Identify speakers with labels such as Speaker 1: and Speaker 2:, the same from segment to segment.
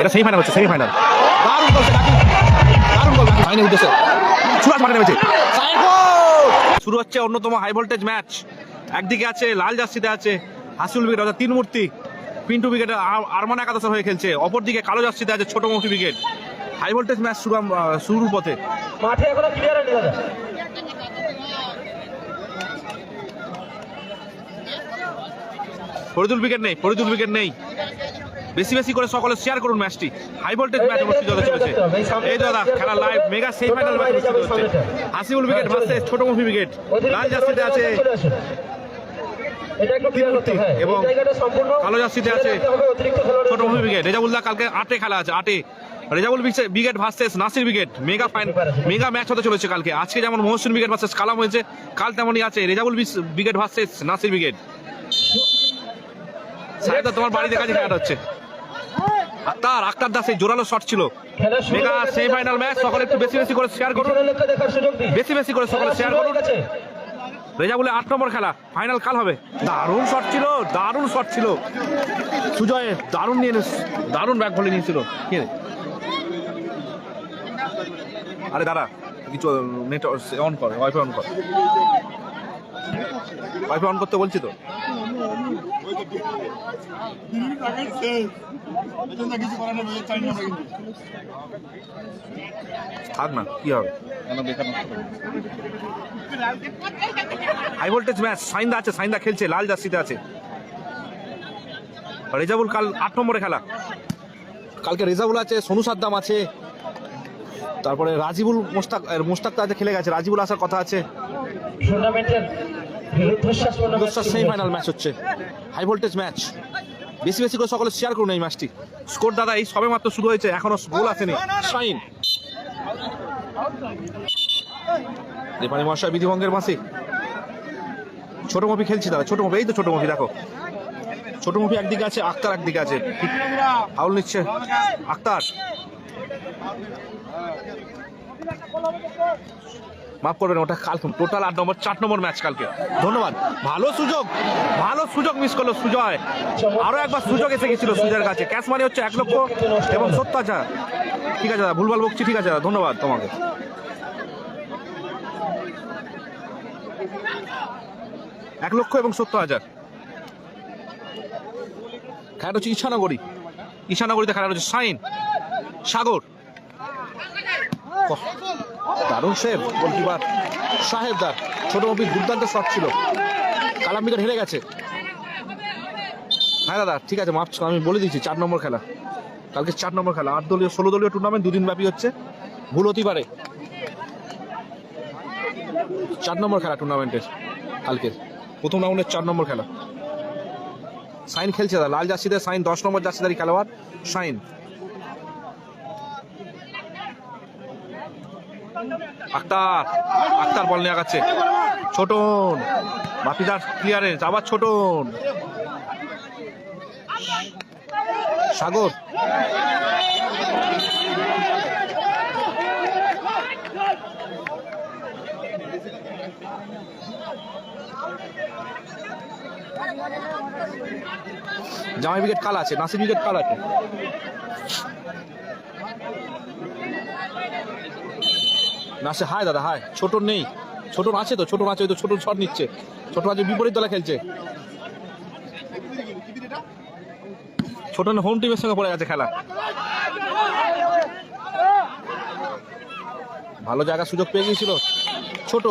Speaker 1: এটা সেমিফাইনাল হচ্ছে, সেমিফাইনাল। দারুণ গোল, দারুণ গোল, ফাইনাল উঠেছে, সুরাজ মাঠে নেমেছে। শুরু হচ্ছে অন্যতম হাই ভোল্টেজ ম্যাচ। একদিকে আছে লাল জার্সিতে আছে হাসিউল ব্রিগেড অর্থাৎ তিন মূর্তি পিন্টু ব্রিগেড আরমান একাদশ হয়ে খেলছে, অপরদিকে কালো জার্সিতে আছে ছোট মৌসুমী ব্রিগেড। হাই ভোল্টেজ ম্যাচ শুরুর পথে।
Speaker 2: মাঠে এখনো ক্লিয়ার হয়নি দাদা।
Speaker 1: ফরিদুল ব্রিগেড নেই, ফরিদুল ব্রিগেড নেই। বেশি বেশি করে সকলে শেয়ার করুন ম্যাচটি। হাই ভোল্টেজ ম্যাচ অনুষ্ঠিত হতে চলেছে। এই দাদা খেলা লাইভ মেগা সেমিফাইনাল ম্যাচ অনুষ্ঠিত হচ্ছে। হাসিউল ব্রিগেড ভার্সেস ছোট মৌসুমী ব্রিগেড। লাল জার্সিতে আছে এবং কালো জার্সিতে আছে ছোট মৌসুমী ব্রিগেড। রেজাউল্লাহ কালকে 8-এ খেলা আছে, 8-এ Rezaul brigade versus Nasir brigade. Mega match হতে চলেছে কালকে। আজকে যেমন মহসিন ব্রিগেড ভার্সেস কালাম হয়েছে, কাল তেমনই আছে Rezaul brigade versus Nasir brigade. সাহেব তোমার বাড়িতে কাছে খেলা হচ্ছে। আক্তার দাস এই জোরালো শট ছিল। মেগা সেমিফাইনাল ম্যাচ, সকলে একটু বেশি বেশি করে শেয়ার করুন, বেশি বেশি করে সকলে শেয়ার করুন। রেজাউলের 8 নম্বর খেলা, ফাইনাল কাল হবে। দারুণ শট ছিল, দারুণ শট ছিল সুজয়ের, দারুণ নিয়ে দারুণ ব্যাক ভলি নিয়েছিল। আরে দাদা কিছু নেট অন করে, ওয়াইফাই অন কর, ওয়াইফাই অন করতে বলছি তো। থাক না, কি হবে হাই ভোল্টেজ ম্যাচ। সাইন্দা আছে, সাইন্দা খেলছে, লাল জার্সিতে আছে। রেজাউল কাল 8 নম্বরে খেলা। কালকে রেজাউল আছে, সোনু সাদ্দাম আছে, তারপরে রাজিবুল মোস্তাক তো আছে, খেলে গেছে। রাজিবুল আসার কথা আছে। সেমিফাইনাল ম্যাচ হচ্ছে, হাই ভোল্টেজ ম্যাচ। বেশি বেশি করে সকলে শেয়ার করুন এই ম্যাচটি। স্কোর দাদা এই সবে মাত্র শুরু হয়েছে, এখনো গোল আসেনি। শাইন রেফারি মহাশয় বিধিভঙ্গের মাসে। ছোট মফি খেলছি দাদা, ছোট মফি, এই তো ছোট মফি দেখো। ছোট মফি একদিকে আছে, আক্তার একদিকে আছে। ফাউল নিচ্ছে আক্তার, মাফ করবেন, ওটা কাল টোটাল 8 নম্বর 4 নম্বর ম্যাচ কালকে। ধন্যবাদ। ভালো সুযোগ মিস করলো সুজয়। আরো একবার সুযোগ এসে গেছিল সুজয়ের কাছে। ক্যাশ মানি হচ্ছে 1 লক্ষ এবং 70,000। ঠিক আছে দাদা, ভুলভাল বকছি, ঠিক আছে দাদা, ধন্যবাদ তোমাকে। 1 লক্ষ এবং 70,000। খেলাটা হচ্ছে ঈশানগরীতে খেলা হচ্ছে। সাইন সাগর, দারুণ সেভ গোলকিপার সাহেবদার। ছোট মফির দুর্দান্ত শট ছিল। কালাম ব্রিগেড হেরে গেছে। হ্যাঁ দাদা ঠিক আছে, মাফ, আমি বলে দিচ্ছি 4 নম্বর খেলা কালকে। 4 নম্বর খেলা, 8 দলীয় 16 দলীয় টুর্নামেন্ট, 2 দিন ব্যাপী হচ্ছে। ভুল হতেই পারে। 4 নম্বর খেলা টুর্নামেন্টের কালকে, প্রথম রাউন্ডের 4 নম্বর খেলা। সাইন খেলছে দাদা, লাল জার্সিতে সাইন 10 নম্বর জার্সিদারি খেলোয়াড় সাইন। আক্তার বল নিয়ে আগাচ্ছে। ছোটন বাপিদার ক্লিয়ারেন্স, আবার ছোটন। সাগর জামাই ব্রিগেড কাল আছে, নাসির ব্রিগেড কাল আছে। নাসে হাই দাদা, হাই। ছোটন নেই, ছোটন আছে তো, ছোটন আছে, ওই তো ছোটন শট নিচ্ছে। ছোটন আছে বিপরীত দলে খেলছে। ছোটন হোম টিমের সঙ্গে পড়ে গেছে খেলা। ভালো জায়গা সুযোগ পেয়ে গিয়েছিল ছোট।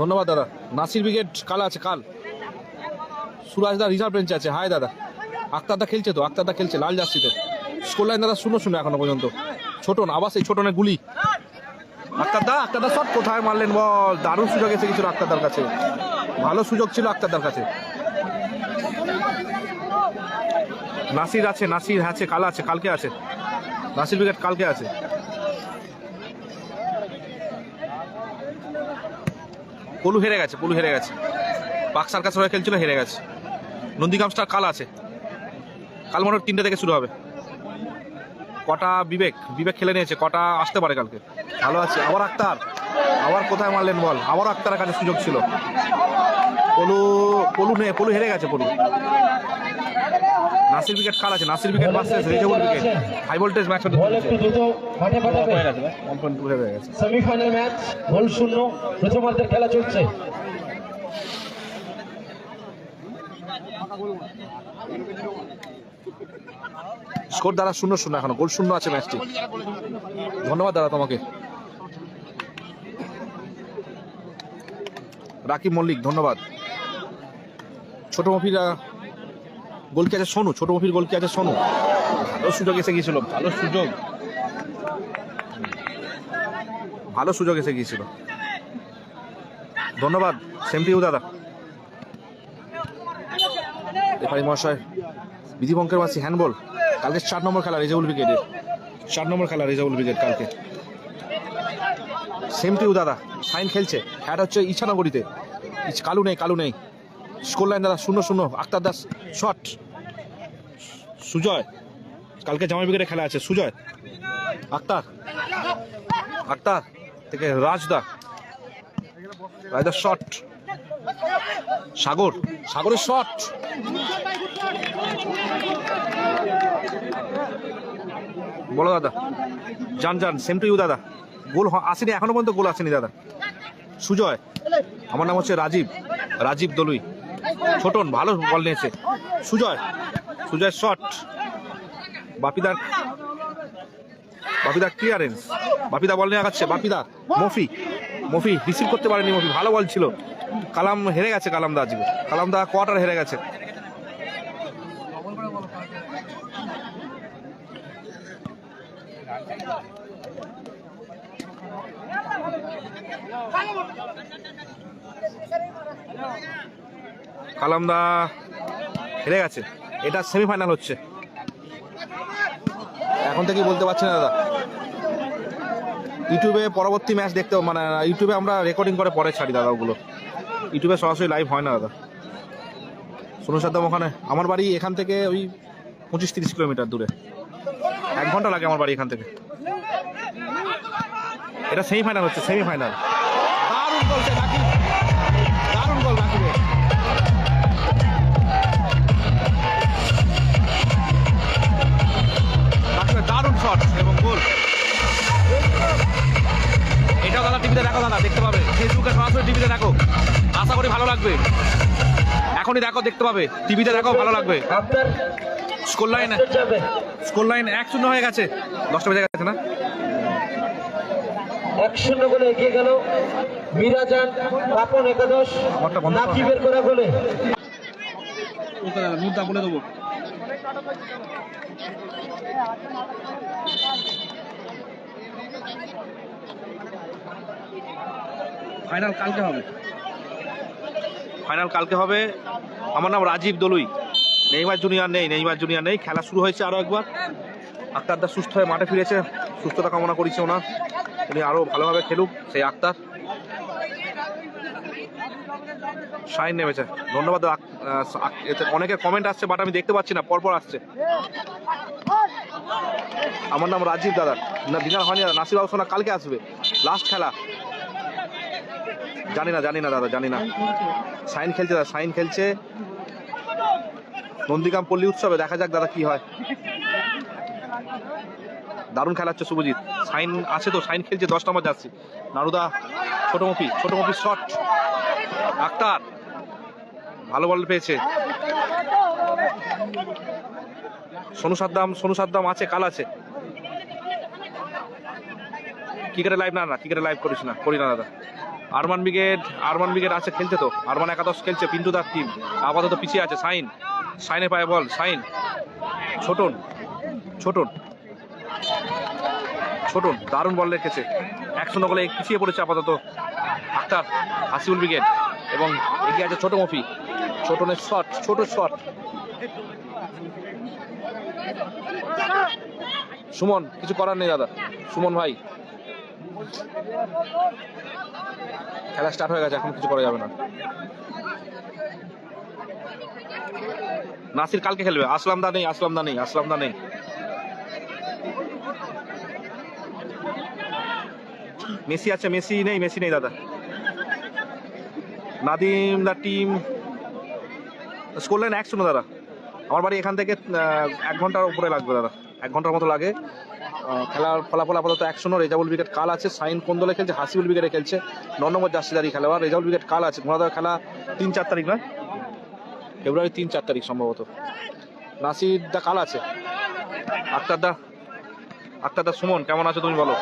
Speaker 1: ধন্যবাদ দাদা। নাসির ব্রিগেড কাল আছে, কাল। সুরাজ দা রিজার্ভ বেঞ্চে আছে। হাই দাদা। আক্তারদা খেলছে তো, আক্তারদা খেলছে লাল জার্সিতে। স্কোর লাইন দাদা 0-0 এখনো পর্যন্ত। ছোটন আবার সেই ছোটনের গুলি। আক্তারদা শট কোথায় মারলেন বল। দারুণ সুযোগ এসে গেছিল আক্তারদার কাছে, ভালো সুযোগ ছিল আক্তারদার কাছে। নাসির আছে, নাসির আছে, কাল আছে, কালকে আছে। নাসির ব্রিগেড কালকে আছে। পলু হেরে গেছে। পাকসার কাছে হয়ে খেলছিল, হেরে গেছে। নন্দীগ্রাম স্টার কাল আছে। কাল মনে হয় 3টে থেকে শুরু হবে। কটা বিবেক খেলে নিয়েছে, কটা আসতে পারে কালকে। ভালো আছে। আবার আক্তার, আবার কোথায় মারলেন বল। আবার আক্তারের কাছে সুযোগ ছিল। পলু হেরে গেছে। পলু নাসির উইকেট কাল আছে, Nasir wicket versus Rezaul wicket. High voltage match হতে
Speaker 2: বল একটু দ্রুত মাঠে পাঠাবে।
Speaker 1: 1.2 হয়ে গেছে।
Speaker 2: সেমিফাইনাল ম্যাচ, গোল শূন্য, প্রথমার্ধের খেলা চলছে।
Speaker 1: স্কোর দ্বারা 0-0 এখনো, গোল শূন্য আছে ম্যাচটি। ধন্যবাদ দাদা তোমাকে। রাকিব মল্লিক ধন্যবাদ। ছোট মফিরা গোল কি আছে সোনু, ছোট মফির গোল কি আছে সোনু। ভালো সুযোগ এসে গিয়েছিল, ভালো সুযোগ এসে গিয়েছিল। ধন্যবাদ সেম টু ইউ দাদা। রেফারি মহাশয় বিধি বঙ্কের মাসি হ্যান্ডবল। কালকে 4 নম্বর খেলা রেজাউল উইকেটে, 4 নম্বর খেলা রেজাউল উইকেট কালকে। সেম টু ইউ দাদা। সাইন খেলছে, হ্যাট হচ্ছে ইছানগরীতে। কালু নেই। স্কোর লাইন দাদা 0-0। আক্তার দাস শট। সুজয় কালকে জামাই উইকেটে খেলা আছে। সুজয় আক্তার থেকে রাজদা শট। সাগরের শট। বলো দাদা। জান সেম টু ইউ দাদা। গোল আসেনি এখনো পর্যন্ত, গোল আসেনি দাদা। সুজয়, আমার নাম হচ্ছে রাজীব দলুই। ছোটন ভালো বল নিয়েছে। সুজয় শট। বাপিদার ক্লিয়ারেন্স। বাপিদা বল নিয়ে আগাচ্ছে। বাপিদা মফি রিসিভ করতে পারেনি। মফি ভালো বল ছিল। কালাম হেরে গেছে। কালামদা কোয়ার্টার হেরে গেছে। কালামদা হেরে গেছে। এটা সেমিফাইনাল হচ্ছে। এখন থেকেই বলতে পারছি না দাদা। ইউটিউবে পরবর্তী ম্যাচ দেখতে, মানে ইউটিউবে আমরা রেকর্ডিং করে পরে ছাড়ি দাদা, ওগুলো ইউটিউবে সরাসরি লাইভ হয় না দাদা। সোনু সাদ্দাম ওখানে, আমার বাড়ি এখান থেকে ওই 25-30 কিলোমিটার দূরে। 1 ঘন্টা লাগে আমার বাড়ি এখান থেকে। এটা সেমিফাইনাল হচ্ছে, সেমিফাইনাল। দারুণ গোল রাকিব, দারুণ গোল রাকিবের। দারুণ শট এবং গোল। এটাও দাদা টিভিতে দেখো, দাদা দেখতে পাবে, ফেসবুকে সরাসরি টিভিতে দেখো। আশা করি ভালো লাগবে। এখনই দেখো, দেখতে পাবে, টিভিতে দেখো, ভালো লাগবে। স্কোর লাইন 1-0 হয়ে গেছে। 10টা বেজে গেছে না?
Speaker 2: 1-0 গোলে এগিয়ে গেল মিরাজান পাপন একাদশ। নাকিবের করা গোলে।
Speaker 1: ওকে দাদা মুদ্রা বলে দেবো। ফাইনাল কালকে হবে। আমার নাম রাজীব দলুই। নেইমার জুনিয়র নেই। খেলা শুরু হয়েছে আরো একবার। আক্তার দা সুস্থ হয়ে মাঠে ফিরেছে, সুস্থতা কামনা করেছে ওনার, উনি আরো ভালোভাবে খেলুক সেই আক্তার। শাইন নেমেছে। ধন্যবাদ। অনেকের কমেন্ট আসছে, বাট আমি দেখতে পাচ্ছি না, পরপর আসছে। আমার নাম রাজীব দাদা। না ডিনার হয়নি দাদা। নাসির বাবু সোনা কালকে আসবে, লাস্ট খেলা। জানি না দাদা, জানি না। সাইন খেলছে দাদা, সাইন খেলছে নন্দীগ্রাম পল্লী উৎসবে। দেখা যাক দাদা কি হয়। দারুণ খেলা হচ্ছে শুভজিৎ। সাইন আছে তো, সাইন খেলছে 10 নম্বর জার্সি। নারুদা ছোট মফি শট। আক্তার ভালো বল পেয়েছে। সোনু সাদ্দাম আছে, কাল আছে। ক্রিকেটে লাইভ না ক্রিকেটে লাইভ করি না দাদা। আরমান ব্রিগেড আছে, খেলছে তো। আরমান একাদশ খেলছে, পিন্টু দার টিম আপাতত পিছিয়ে আছে। সাইনে পায় বল। সাইন ছোটন দারুণ বল রেখেছে। 1-0 গোলে পিছিয়ে পড়েছে আপাতত আক্তার। হাসিউল ব্রিগেড এবং এগিয়ে আছে ছোট মফি। ছোটনের ছোট শট। সুমন, কিছু করার নেই দাদা। সুমন ভাই, খেলা স্টার্ট হয়ে গেছে, এখন কিছু করা যাবে না। নাসির কালকে খেলবে। আসলাম দা নেই। মেসি আছে, মেসি নেই দাদা। নাদিম দা টিম স্কোর লাইন 1-0 দাদা। আমার বাড়ি এখান থেকে 1 ঘন্টার উপরে লাগবে দাদা, 1 ঘন্টার মতো লাগে। খেলার ফলাফল আপাতত 1-0। রেজাউল উইকেট কাল আছে, সাইন কোন দলে খেলছে? হাসিবুল উইকেটে খেলছে, 9 নম্বর জার্সিদারি খেলোয়াড়। রেজাউল উইকেট কাল আছে। ঘোড়াদার খেলা 3-4 তারিখ নয়, ফেব্রুয়ারি 3-4 তারিখ সম্ভবত। নাসির দা কাল আছে। আক্তার দা সুমন কেমন আছো তুমি বলো?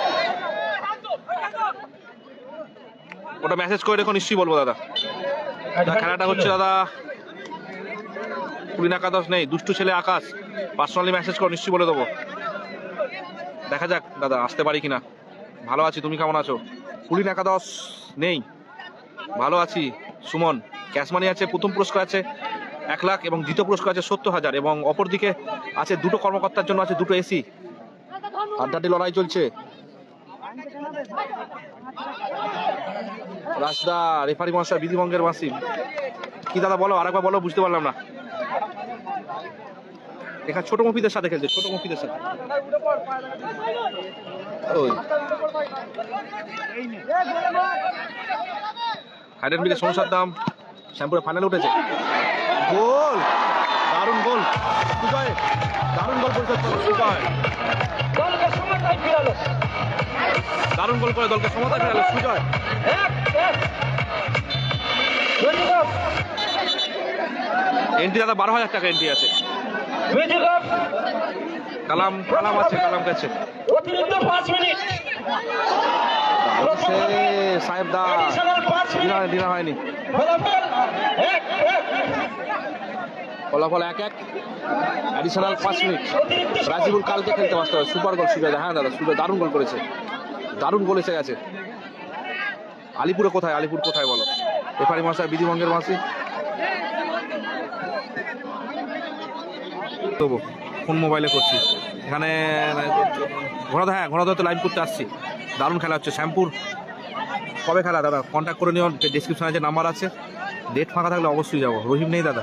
Speaker 1: ওটা মেসেজ করে রেখো, নিশ্চয়ই বলবো দাদা। খেলাটা হচ্ছে দাদা, কুলিন একাদশ নেই, দুষ্টু ছেলে আকাশ। পার্সোনালি মেসেজ করো, নিশ্চয়ই বলে দেবো। দেখা যাক দাদা আসতে পারি কিনা। ভালো আছি, তুমি কেমন আছো? কুলিন একাদশ নেই, ভালো আছি। সুমন ক্যাশ মানি আছে, প্রথম পুরস্কার আছে 1 লাখ এবং দ্বিতীয় পুরস্কার আছে 70,000 এবং অপরদিকে আছে 2টো কর্মকর্তার জন্য আছে 2টো এসি। আড্ডাটি লড়াই চলছে। রাজদা রেফারি মহাশয় বিধিভঙ্গের মাসি কি দাদা বলো, আরেকবার বলো, বুঝতে পারলাম না। এখানে ছোট মফিদের সাথে খেলছে, ছোট মফিদের সাথে। ওই হাইডেন মিলে সমস্যার দাম শ্যামপুরে ফাইনালে উঠেছে। গোল, দারুণ গোল সুজয়, দারুণ গোল করেছে সুজয়, দারুণ গোল করে দলকে সমতায় ফেরালো সুজয়। এন্ট্রি দাদা 12,000 টাকা এন্ট্রি আছে। কালাম আছে, কালাম গেছে সাহেব দা দিনা হয়নি। ফলাফল 1-1, অ্যাডিশনাল 5 মিনিট। রাজিবুল কালকে খেলতে পারতে হবে। সুপার গোল সুজয়। হ্যাঁ দাদা সুজয় দারুণ গোল করেছে, দারুণ গোল এসে গেছে। আলিপুরে কোথায়, আলিপুর কোথায় বলো? রেফারি মশাই বিধিভঙ্গের মাসি তবু ফোন মোবাইলে করছি এখানে। ঘোড়াদা, হ্যাঁ ঘোড়াদা তো লাইভ করতে আসছি। দারুণ খেলা হচ্ছে শ্যামপুর। কবে খেলা দাদা? কন্ট্যাক্ট করে নিও, ডিসক্রিপশনে যে নাম্বার আছে। ডেট ফাঁকা থাকলে অবশ্যই যাবো। রহিম নেই দাদা।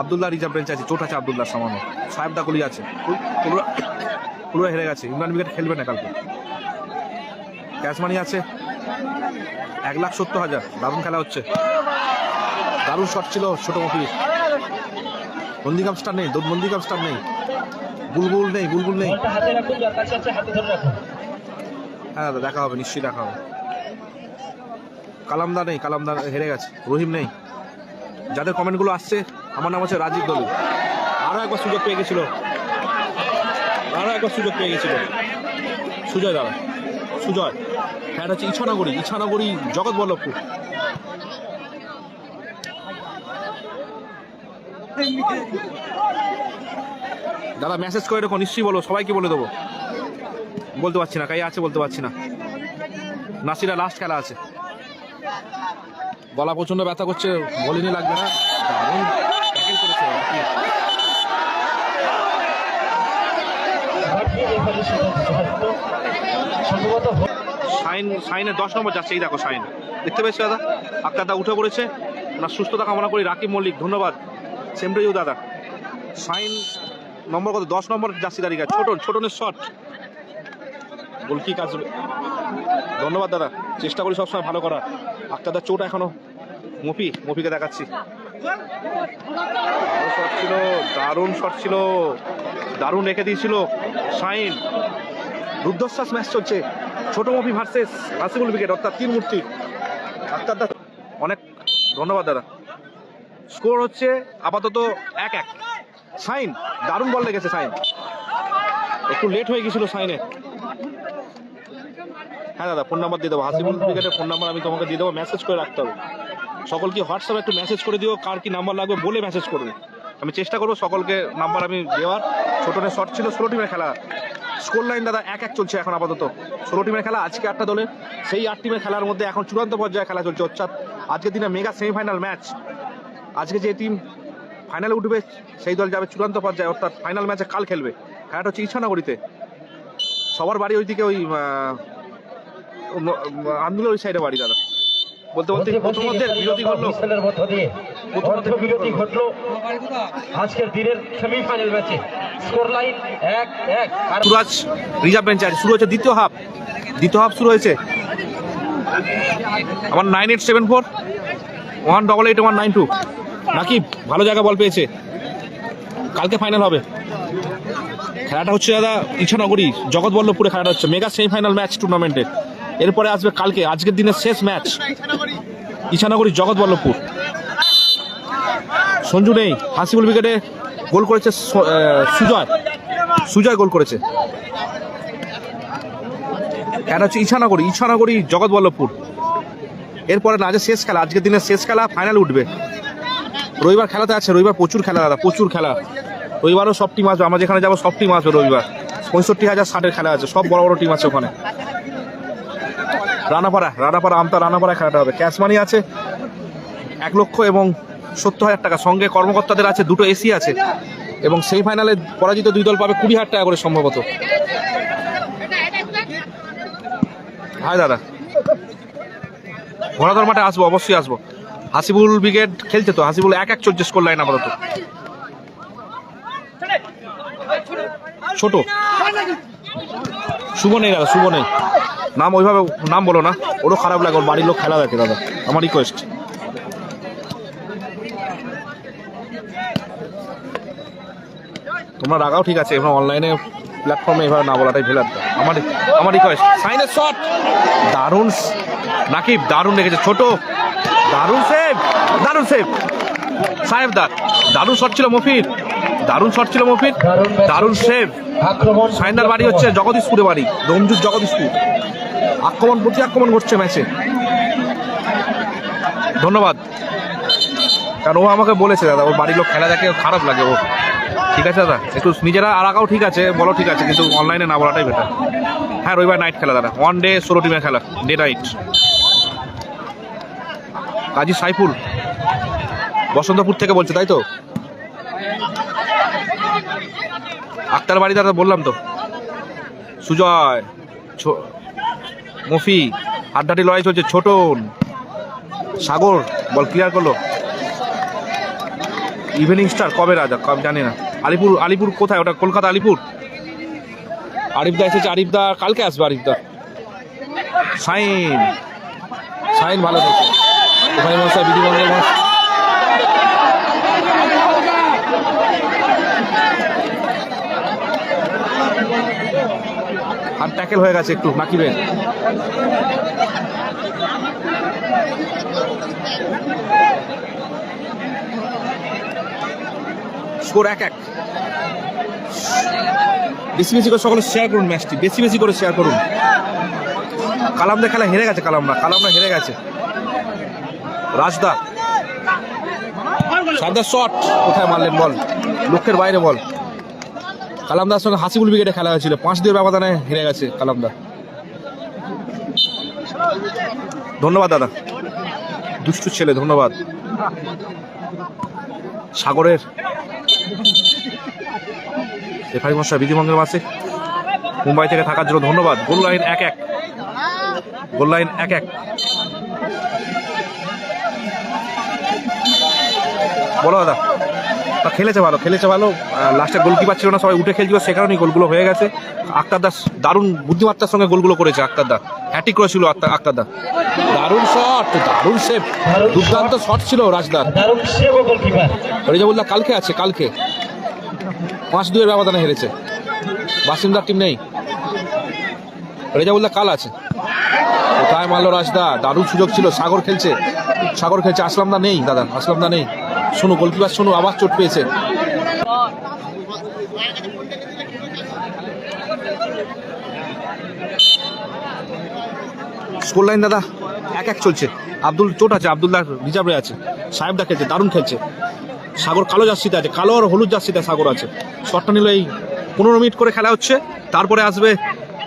Speaker 1: আবদুল্লাহ রিজার্ভ বেঞ্চ আছে, চোট আছে আবদুল্লাহ সামান্য। সাহেব দা গুলি আছে, পুরো হেরে গেছে। ইমরান উইকেট খেলবে না কালকে। ক্যাশ মানি আছে 1,70,000। দারুণ খেলা হচ্ছে, দারুণ শট ছিল ছোট মফি। নন্দীগ্রাম স্টার নেই, নন্দীগ্রাম স্টার নেই, বুলবুল নেই, বুলবুল নেই। হ্যাঁ দাদা দেখা হবে, নিশ্চয়ই দেখা হবে। কালামদার নেই, কালামদার হেরে গেছে। রহিম নেই। যাদের কমেন্টগুলো আসছে, আমার নাম হচ্ছে রাজীব দলু। আরও একবার সুযোগ পেয়ে গেছিল, সুজয় দাদা, সুজয়। হ্যাঁ হচ্ছে ইছানগরী জগৎ বল্লভপুর। দাদা মেসেজ করে রেখো, নিশ্চয়ই বলো, সবাইকে বলে দেবো। বলতে পারছি না, কাই আছে বলতে পারছি না। নাসিরা লাস্ট খেলা আছে। গলা প্রচন্ড ব্যথা করছে, বলিনি লাগবে না। দারুণ ট্যাকেল করেছে। সাইনের 10 নম্বর যাচ্ছে, এই দেখো সাইন দেখতে পেয়েছো দাদা। আক্তার দা উঠে পড়েছে, ওনার সুস্থতা কামনা করি। রাকিব মল্লিক ধন্যবাদ, সেম টু ইউ দাদা। সাইন নম্বর কত? 10 নম্বর জার্সি দাঁড়িয়ে ছোটনের শট গোল কি কাজ। ধন্যবাদ দাদা, চেষ্টা করি সবসময় ভালো করা। আক্তার দা চোট এখনো। মফিকে দেখাচ্ছি। শট ছিল, দারুণ শট ছিল, দারুণ রেখে দিয়েছিল সাইন। রুদ্ধশ্বাস ম্যাচ চলছে, ছোট মফি ভার্সেস হাসিবুল উইকেট, অর্থাৎ 3 মূর্তি। আক্তার দা অনেক ধন্যবাদ দাদা। স্কোর হচ্ছে আপাতত 1-1। সাইন দারুণ বল লেগেছে, সাইন একটু লেট হয়ে গেছিল সাইনে। হ্যাঁ দাদা ফোন নাম্বার দিয়ে দেবো, হাসিবুল উইকেটের ফোন নাম্বার আমি তোমাকে দিয়ে দেবো। মেসেজ করে রাখতে হবে সকলকে। হোয়াটসঅ্যাপে একটু মেসেজ করে দিও, কার কি নাম্বার লাগবে বলে মেসেজ করবে। আমি চেষ্টা করবো সকলকে নাম্বার আমি দেওয়ার। ছোটনের শট ছিল। 16 টিমের খেলা। স্কোর লাইন দাদা 1-1 চলছে এখন আপাতত। 16 টিমের খেলা, আজকে 8টা দলের। সেই 8 টিমের খেলার মধ্যে এখন চূড়ান্ত পর্যায়ে খেলা চলছে, অর্থাৎ আজকের দিনে মেগা সেমিফাইনাল ম্যাচ। আজকে যে টিম ফাইনালে উঠবে সেই দল যাবে চূড়ান্ত পর্যায়ে, অর্থাৎ ফাইনাল ম্যাচে কাল খেলবে। খেলাটা হচ্ছে ইছানগরীতে। সবার বাড়ি ওইদিকে, ওই আন্দোলন ওই সাইডে বাড়ি দাদা। বলতে প্রথমার্ধের বিরতি ঘটলো
Speaker 2: আজকের দিনের সেমিফাইনাল ম্যাচে। Score line 1-1।
Speaker 1: সুরাজ রিজার্ভ বেঞ্চে আছে। শুরু হচ্ছে দ্বিতীয় হাফ শুরু হয়েছে। আমার 9874 188 192 নাকি ভালো জায়গা বল পেয়েছে। কালকে ফাইনাল হবে। খেলাটা হচ্ছে দাদা ইছানগরী জগৎবল্লভপুরে খেলাটা হচ্ছে মেগা সেমিফাইনাল ম্যাচ টুর্নামেন্টের। এরপরে আসবে কালকে আজকের দিনের শেষ ম্যাচ ইছানগরী জগৎবল্লভপুর। সঞ্জু নেই, হাসিবুল উইকেটে গোল করেছে সুজয় গোল করেছে। খেলা হচ্ছে ইছানগরী জগৎবল্লভপুর। এরপরে না শেষ খেলা, আজকের দিনের শেষ খেলা, ফাইনাল উঠবে। রবিবার খেলাতে আছে, রবিবার প্রচুর খেলা দাদা, প্রচুর খেলা। রবিবারও সব টিম আসবে, আমরা যেখানে যাবো সব টিম আসবে রবিবার। 65,060 খেলা আছে, সব বড় বড় টিম আছে ওখানে। রানাপাড়া আমতা রানাপাড়া খেলাটা হবে। ক্যাশ মানি আছে 1 লক্ষ এবং 70,000 টাকা, সঙ্গে কর্মকর্তাদের আছে 2টো এসি আছে, এবং সেই ফাইনালে পরাজিত 2 দল পাবে 20,000 টাকা করে সম্ভবত। হাই দাদা, ঘোড়াদর মাঠে আসবো, অবশ্যই আসবো। হাসিবুল ব্রিগেড খেলছে তো, হাসিবুল 1-1 চলছে স্কোর লাইন আপাতত। ছোট শুভ নেই দাদা, শুভ নেই, নাম ওইভাবে নাম বলো না, ওরও খারাপ লাগে, ওর বাড়ির লোক খেলা দেখে দাদা, আমার রিকোয়েস্ট। তোমরা রাগাও ঠিক আছে, এবার অনলাইনে প্ল্যাটফর্মে এভাবে না বলাটাই ভেলার। আমার রিকোয়েস্ট। সাইনের শট দারুণ, নাকিব দারুণ রেখেছে, ছোট দারুণ সেভ সাহেবদার, দারুণ শট ছিল মফির, দারুণ সেভ। সাইনদার বাড়ি হচ্ছে জগদীশপুরে বাড়ি, দমজুর জগদীশপুর। প্রতি আক্রমণ ঘটছে ম্যাচে। ধন্যবাদ, কারণ ও আমাকে বলেছে দাদা ওর বাড়ির লোক খেলা দেখে খারাপ লাগে ও। ঠিক আছে দাদা, একটু নিজেরা আগাও, ঠিক আছে বলো, ঠিক আছে, কিন্তু অনলাইনে না বলাটাই বেটার। হ্যাঁ রবিবার নাইট খেলা দাদা, 1 ডে 16 টিমের খেলা, ডে নাইট। কাজী সাইফুল বসন্তপুর থেকে বলছে, তাই তো? আক্তার বাড়ি দাদা বললাম তো। সুজয় মফি, হাড্ডাটি লড়াই চলছে। ছোটন সাগর বল ক্লিয়ার করলো। ইভিনিং স্টার কবে রাজা, কবে জানি না। আলিপুর কোথায় ওটা? কলকাতা আলিপুর। আরিফদা এসেছে, আরিফদা কালকে আসবে। আরিফদা সাইন ভালো থেকে ওখানে মশাই বিধিবঙ্গের মাস। আর ট্যাকেল হয়ে গেছে একটু নাকিবের। স্কোর 1-1। বেশি করে সকলে শেয়ার করুন ম্যাচটি, বেশি করে শেয়ার করুন। কালামদা খেলা হেরে গেছে, কালামদা হেরে গেছে। রাজদা সারদার শট কোথায় মারলেন বল, লক্ষ্যের বাইরে বল। কালামদার সঙ্গে হাসিবুল ব্রিগেডে খেলা হয়েছিল, 5-2 ব্যবধানে হেরে গেছে কালামদা। ধন্যবাদ দাদা, দুষ্টু ছেলে, ধন্যবাদ। সাগরের রেফারি মশাই বিধিবঙ্গের মাসে মুম্বাই থেকে থাকার জন্য ধন্যবাদ। গোল লাইন 1-1, বলো দাদা। খেলেছে ভালো, লাস্টে গোলকিপার ছিল না, সবাই উঠে খেলছিল, সে কারণেই গোলগুলো হয়ে গেছে। আক্তার দাস দারুণ বুদ্ধিমত্তার সঙ্গে গোলগুলো করেছে। হ্যাট্রিক করেছিল আক্তার দা। দারুণ শট, দারুণ সেভ, দুর্দান্ত শট ছিল রাজদার। রেজাবুল্লাহ কালকে আছে, কালকে 5-2 ব্যবধানে হেরেছে। বাসিমদার টিম নেই, রেজাবুল্লাহ কাল আছে। কোথায় মারলো রাজদা, দারুণ সুযোগ ছিল। সাগর খেলছে, আসলামদা নেই দাদা, আসলামদা নেই। শোনো গোলকিপার, শোনো আবার চোট পেয়েছে। স্কোর লাইন দাদা 1-1 চলছে। আব্দুল চোট আছে, আব্দুল্লাহ রিজার্ভে আছে। সাহেবদা খেলছে, দারুণ খেলছে। সাগর কালো জার্সিতে আছে, কালো আর হলুদ জার্সিতে সাগর আছে। শটটা নিল। এই 15 মিনিট করে খেলা হচ্ছে, তারপরে আসবে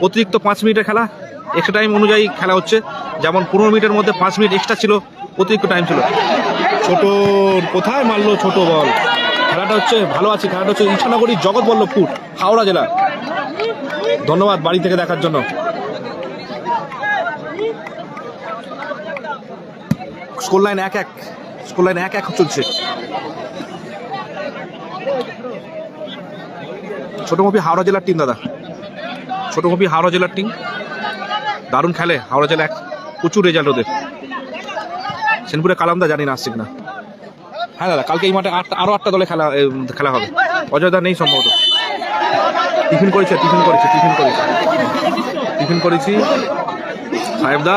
Speaker 1: অতিরিক্ত 5 মিনিটের খেলা। এক্সট্রা টাইম অনুযায়ী খেলা হচ্ছে, যেমন 15 মিনিটের মধ্যে 5 মিনিট এক্সট্রা ছিল, অতিরিক্ত টাইম ছিল। ছোট কোথায় মারলো, ছোট বল। খেলাটা হচ্ছে ভালো আছে, খেলাটা হচ্ছে ইছানগরী জগৎবল্লভপুর, হাওড়া জেলা। ধন্যবাদ বাড়ি থেকে দেখার জন্য। স্কোর লাইন 1-1 চলছে। ছোট মফি হাওড়া জেলার টিম দাদা, ছোট মফি হাওড়া জেলার টিম, দারুণ খেলে হাওড়া জেলা। প্রচুর রেজাল্ট ওদের। সেনপুরে কালামদা জানি না আসছে কিনা। হ্যাঁ দাদা, কালকে এই মাঠে আরো 8টা দলে খেলা হবে। অযোধ্যা নেই সম্ভবত। টিফিন করেছি সাহেবদা,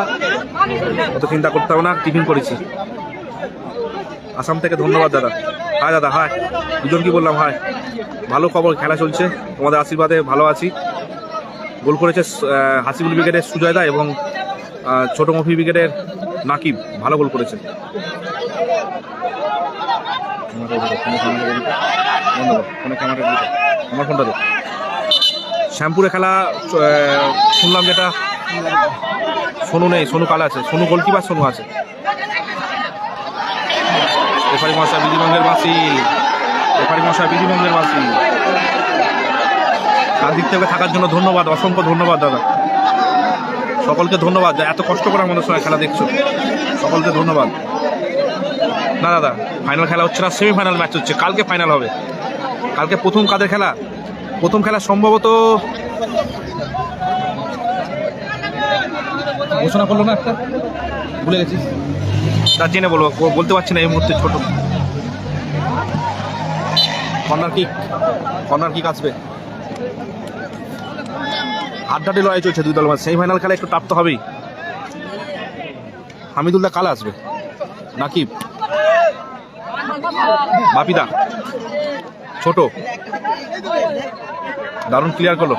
Speaker 1: অত চিন্তা করতে হবে না, টিফিন করেছি। আসাম থেকে ধন্যবাদ দাদা। হাই দাদা, হাই। দুজন কি বললাম, হাই। ভালো খবর, খেলা চলছে, তোমাদের আশীর্বাদে ভালো আছি। গোল করেছে হাসিবুল ব্রিগেডের সুজয়দা এবং ছোট মফি ব্রিগেডের নাকিব, ভালো গোল করেছে। আমার ফোনটা দে। শ্যামপুরে খেলা শুনলাম যেটা, সোনু নেই, সোনু কাল আছে, সোনু গোলকিপার সোনু আছে। রেফারি মশাই বিধিভঙ্গের মাসি, তার দিক থেকে থাকার জন্য ধন্যবাদ, অসংখ্য ধন্যবাদ দাদা। সকলকে ধন্যবাদ, এত কষ্ট করে আমাদের সঙ্গে খেলা দেখছো, সকলকে ধন্যবাদ। না দাদা, ফাইনাল খেলা হচ্ছে না, সেমিফাইনাল ম্যাচ হচ্ছে, কালকে ফাইনাল হবে। কালকে প্রথম কাদের খেলা? প্রথম খেলা সম্ভবত ঘোষণা করলো না, একটা ভুলে গেছি, তার জেনে বলবো, বলতে পারছি না এই মুহূর্তে। ছোট কর্নার কিক আসবে। হাড্ডাহাড্ডি লড়াই চলছে দুই দল মাঝে। সেমিফাইনাল খেলা একটু টাপ তো হবেই। হামিদুল্লাহ কাল আসবে, নাকিব, বাপিদা, ছোট, দারুণ ক্লিয়ার করলো,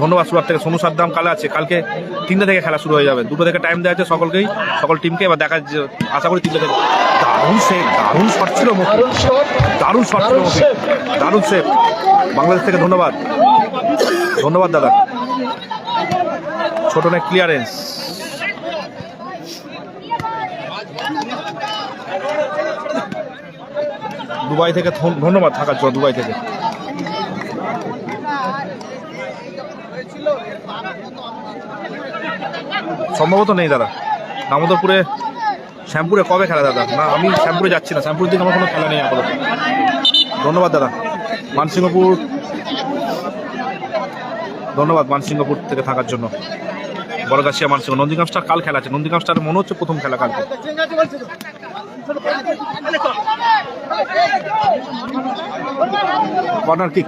Speaker 1: ধন্যবাদ। সুরাট থেকে সোনু সাদ্দাম কালে আছে। কালকে 3টে থেকে খেলা শুরু হয়ে যাবে, 2টো থেকে টাইম দেওয়া আছে সকলকেই, সকল টিমকে। এবার দেখা আশা করি 3টে থেকে। দারুণ শট ছিল, দারুণ সেভ। বাংলাদেশ থেকে ধন্যবাদ দাদা। ছোট নেক ক্লিয়ারেন্স। দুবাই থেকে ধন্যবাদ থাকার জন্য, দুবাই থেকে। সম্ভবত নেই দাদা। দামোদরপুরে, শ্যামপুরে কবে খেলা দাদা? না, আমি শ্যামপুরে যাচ্ছি না, শ্যামপুরের দিকে আমার কোনো খেলা নেই আপাতত। ধন্যবাদ দাদা। মানসিংহপুর, ধন্যবাদ মানসিংহপুর থেকে থাকার জন্য। বড়গাছিয়া, মানসিংহ। নন্দীগ্রাম স্টার কাল খেলা আছে, নন্দীগ্রাম স্টার মনে হচ্ছে প্রথম খেলা কালকে। কর্নার কিক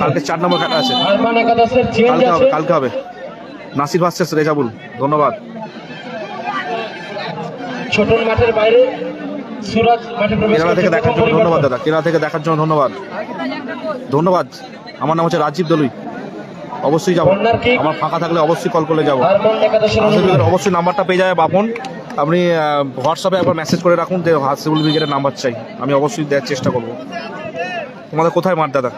Speaker 1: কালকে 4 নম্বর খেলা আছে, কালকে হবে। নাসির ভার্সেস রেজাবুল, ধন্যবাদ।
Speaker 2: ছোটন মাঠের বাইরে সুরাজ মাঠে প্রবেশ
Speaker 1: কেরালা থেকে দেখার জন্য ধন্যবাদ দাদা। কেরালা থেকে দেখার জন্য ধন্যবাদ। আমার নাম হচ্ছে রাজীব দলুই। অবশ্যই যাবো, আমার ফাঁকা থাকলে অবশ্যই কল করলে যাবো। অবশ্যই নাম্বারটা পেয়ে যাবে বাপন। আপনি হোয়াটসঅ্যাপে একবার মেসেজ করে রাখুন যে হাসিবুল ব্রিগেডের নাম্বার চাই, আমি অবশ্যই দেওয়ার চেষ্টা করবো। তোমাদের কোথায় মাঠ দাদা?